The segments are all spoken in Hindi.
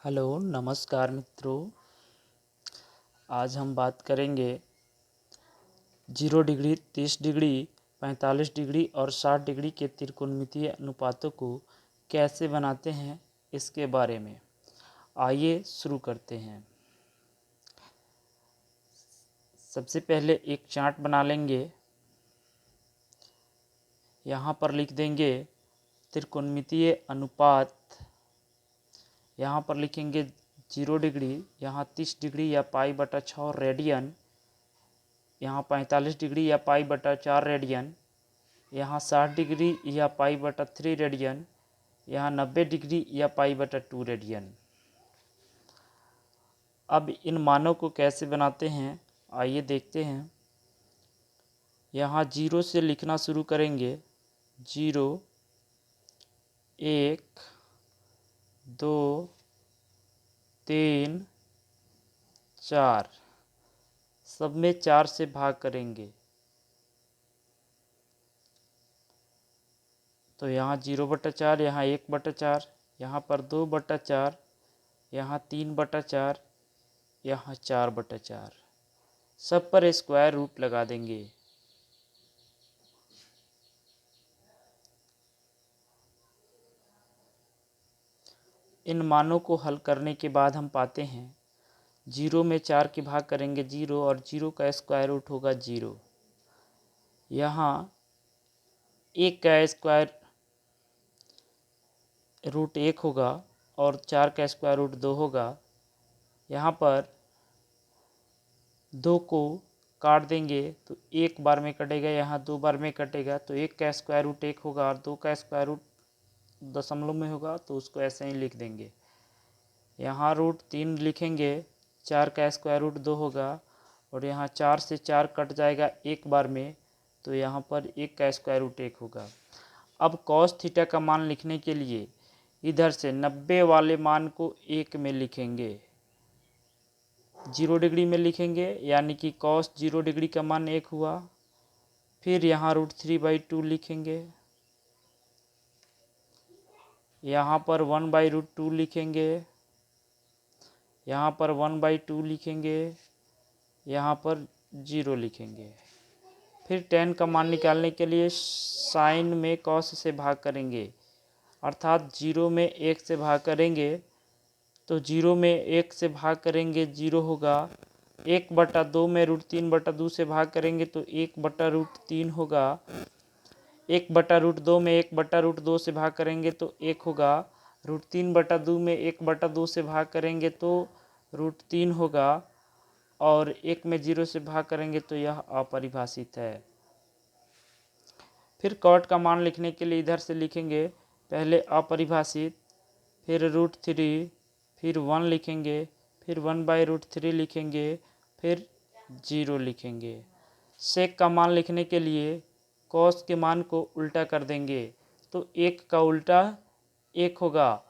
हेलो नमस्कार मित्रों। आज हम बात करेंगे 0 डिग्री, 30 डिग्री, 45 डिग्री और 60 डिग्री के त्रिकोणमितीय अनुपातों को कैसे बनाते हैं इसके बारे में। आइए शुरू करते हैं। सबसे पहले एक चार्ट बना लेंगे। यहाँ पर लिख देंगे त्रिकोणमितीय अनुपात। यहाँ पर लिखेंगे 0 डिग्री, यहाँ 30 डिग्री या पाई/6 रेडियन, यहाँ 45 डिग्री या पाई/4 रेडियन, यहाँ 60 डिग्री या पाई/3 रेडियन, यहाँ 90 डिग्री या पाई/2 रेडियन। अब इन मानों को कैसे बनाते हैं आइए देखते हैं। यहाँ 0 से लिखना शुरू करेंगे। 0, 1, 2, 3, 4, सब में 4 से भाग करेंगे। तो यहाँ 0/4, यहाँ 1/4, यहाँ पर 2/4, यहाँ 3/4, यहाँ 4/4। सब पर स्क्वायर रूट लगा देंगे। इन मानों को हल करने के बाद हम पाते हैं 0 में 4 के भाग करेंगे 0 और 0 का स्क्वायर रूट होगा 0। यहाँ 1 का स्क्वायर रूट 1 होगा और 4 का स्क्वायर रूट 2 होगा। यहाँ पर 2 को काट देंगे तो 1 बार में कटेगा, यहाँ 2 बार में कटेगा, तो 1 का स्क्वायर रूट 1 होगा और 2 का स्क्वायर रूट दशमलव में होगा, तो उसको ऐसे ही लिख देंगे। यहाँ √3 लिखेंगे, 4 का स्क्वायर रूट 2 होगा और यहाँ 4 से 4 कट जाएगा 1 बार में, तो यहाँ पर 1 का स्क्वायर रूट 1 होगा। अब कॉस थीटा का मान लिखने के लिए इधर से 90 वाले मान को 1 में लिखेंगे, 0 डिग्री में लिखेंगे, यानी कि कॉस 0 डिग्री का मान 1 हुआ। फिर यहाँ √3/2 लिखेंगे, यहाँ पर 1/√2 लिखेंगे, यहाँ पर 1/2 लिखेंगे, यहाँ पर 0 लिखेंगे। फिर tan का मान निकालने के लिए साइन में कॉस से भाग करेंगे, अर्थात 0 में 1 से भाग करेंगे तो 0 में 1 से भाग करेंगे 0 होगा। 1/2 में √3/2 से भाग करेंगे तो 1/√3 होगा। 1/√2 में 1/√2 से भाग करेंगे तो 1 होगा। √3/2 में 1/2 से भाग करेंगे तो √3 होगा और 1 में 0 से भाग करेंगे तो यह अपरिभाषित है। फिर कॉट का मान लिखने के लिए इधर से लिखेंगे, पहले अपरिभाषित, फिर √3, फिर 1 लिखेंगे, फिर 1/√3 लिखेंगे, फिर 0 लिखेंगे। सेक का मान लिखने के लिए कॉस के मान को उल्टा कर देंगे, तो 1 का उल्टा 1 होगा।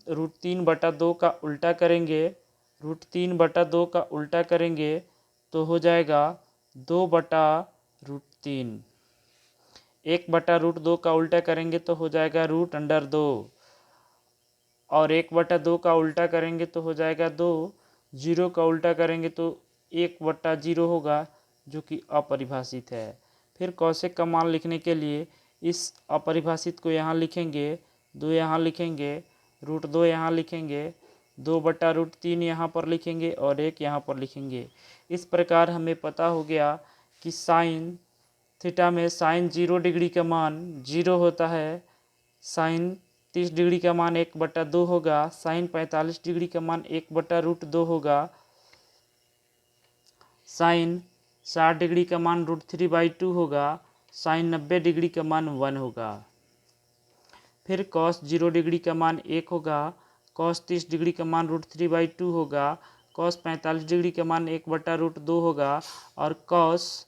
√3/2 का उल्टा करेंगे, √3/2 का उल्टा करेंगे तो हो जाएगा 2/√3। 1/√2 का उल्टा करेंगे तो हो जाएगा √2 और 1/2 का उल्टा करेंगे तो हो जाएगा 2। 0 का उल्टा करेंगे तो 1/0 होगा, जो कि अपरिभाषित है। फिर कौशिक का मान लिखने के लिए इस अपरिभाषित को यहाँ लिखेंगे, 2 यहाँ लिखेंगे, √2 यहाँ लिखेंगे, 2/√3 यहाँ पर लिखेंगे और 1 यहाँ पर लिखेंगे। इस प्रकार हमें पता हो गया कि साइन थीटा में साइन 0 डिग्री का मान 0 होता है, साइन 30 डिग्री का मान 1/2 होगा, साइन 45 डिग्री का मान 1/√2 होगा, साइन 60 डिग्री का मान √3/2 होगा, साइन 90 डिग्री का मान 1 होगा। फिर कॉस 0 डिग्री का मान 1 होगा, कॉस 30 डिग्री का मान √3/2 होगा, कॉस 45 डिग्री का मान 1/√2 होगा और कॉस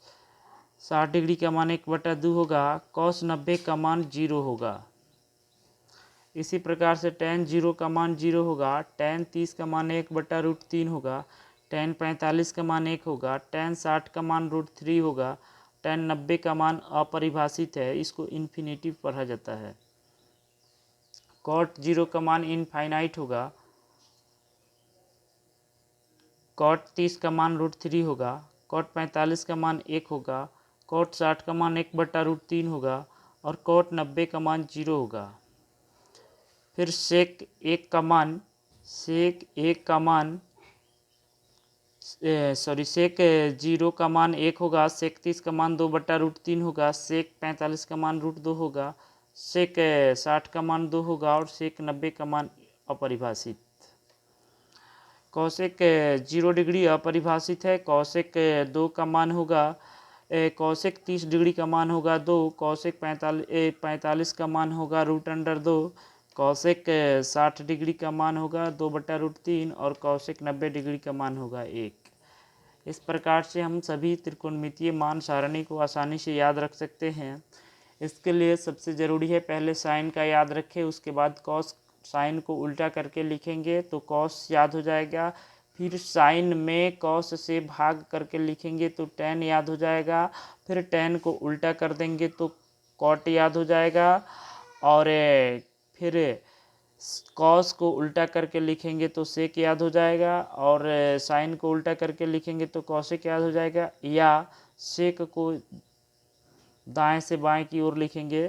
60 डिग्री का मान 1/2 होगा, कॉस 90 का मान 0 होगा। इसी प्रकार से tan 0 का मान 0 होगा, tan 30 का मान 1/√3 होगा, tan 45 का मान 1 होगा, tan 60 का मान √3 होगा, tan 90 का मान अपरिभाषित है, इसको इन्फिनेटिव पढ़ा जाता है। cot 0 का मान इनफाइनाइट होगा, कॉट 30 का मान √3 होगा, कॉट 45 का मान 1 होगा, कॉट 60 का मान 1/√3 होगा और कॉट 90 का मान 0 होगा। फिर सेक 1 का मान सेक 0 का मान 1 होगा, सेक 30 का मान 2/√3 होगा, सेक 45 का मान √2 होगा, सेक 60 का मान 2 होगा और सेक 90 का मान अपरिभाषित। कौशिक 0 डिग्री अपरिभाषित है। कौशिक 2 का मान होगा, कौशिक 30 डिग्री का मान होगा 2, कौशिक 45 का मान होगा √2, कौशिक 60 डिग्री का मान होगा 2/√3 और कौशिक 90 डिग्री का मान होगा 1। इस प्रकार से हम सभी त्रिकोणमितीय मान सारणी को आसानी से याद रख सकते हैं। इसके लिए सबसे ज़रूरी है पहले साइन का याद रखें, उसके बाद कॉस। साइन को उल्टा करके लिखेंगे तो कॉस याद हो जाएगा, फिर साइन में कॉस से भाग करके लिखेंगे तो टैन याद हो जाएगा, फिर टैन को उल्टा कर देंगे तो कॉट याद हो जाएगा, और फिर कॉस को उल्टा करके लिखेंगे तो सेक याद हो जाएगा, और साइन को उल्टा करके लिखेंगे तो कॉसेक याद हो जाएगा, या सेक को दाएं से बाएं की ओर लिखेंगे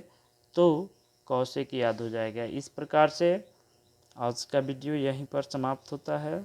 तो कौशिक याद हो जाएगा। इस प्रकार से आज का वीडियो यहीं पर समाप्त होता है।